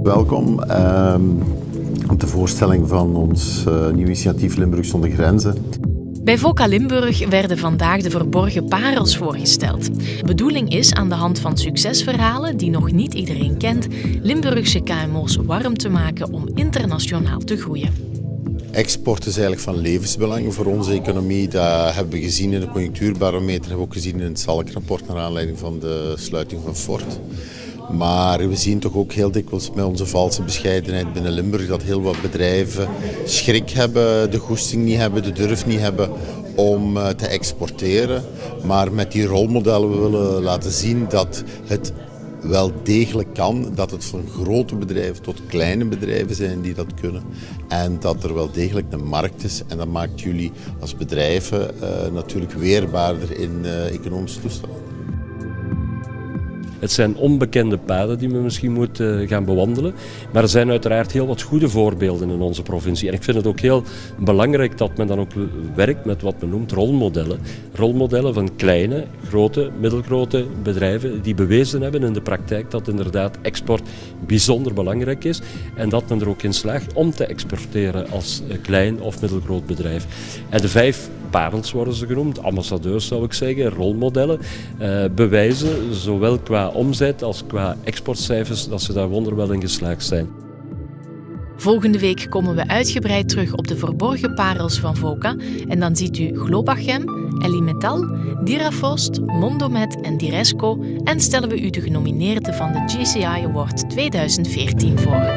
Welkom op de voorstelling van ons nieuw initiatief Limburg zonder grenzen. Bij VOCA Limburg werden vandaag de verborgen parels voorgesteld. De bedoeling is aan de hand van succesverhalen die nog niet iedereen kent, Limburgse KMO's warm te maken om internationaal te groeien. Export is eigenlijk van levensbelang voor onze economie. Dat hebben we gezien in de conjunctuurbarometer, hebben we ook gezien in het SALK-rapport naar aanleiding van de sluiting van Ford. Maar we zien toch ook heel dikwijls met onze valse bescheidenheid binnen Limburg dat heel wat bedrijven schrik hebben, de goesting niet hebben, de durf niet hebben om te exporteren. Maar met die rolmodellen we willen laten zien dat het wel degelijk kan, dat het van grote bedrijven tot kleine bedrijven zijn die dat kunnen. En dat er wel degelijk een markt is en dat maakt jullie als bedrijven natuurlijk weerbaarder in economische toestanden. Het zijn onbekende paden die men misschien moet gaan bewandelen. Maar er zijn uiteraard heel wat goede voorbeelden in onze provincie. En ik vind het ook heel belangrijk dat men dan ook werkt met wat men noemt rolmodellen. Rolmodellen van kleine, grote, middelgrote bedrijven die bewezen hebben in de praktijk dat inderdaad export bijzonder belangrijk is. En dat men er ook in slaagt om te exporteren als klein of middelgroot bedrijf. En de 5 parels worden ze genoemd, ambassadeurs zou ik zeggen, rolmodellen, bewijzen zowel qua omzet als qua exportcijfers dat ze daar wonderwel in geslaagd zijn. Volgende week komen we uitgebreid terug op de verborgen parels van VOCA en dan ziet u Globachem, Elimetal, Dirafost, Mondomet en Diresco en stellen we u de genomineerden van de GCI Award 2014 voor.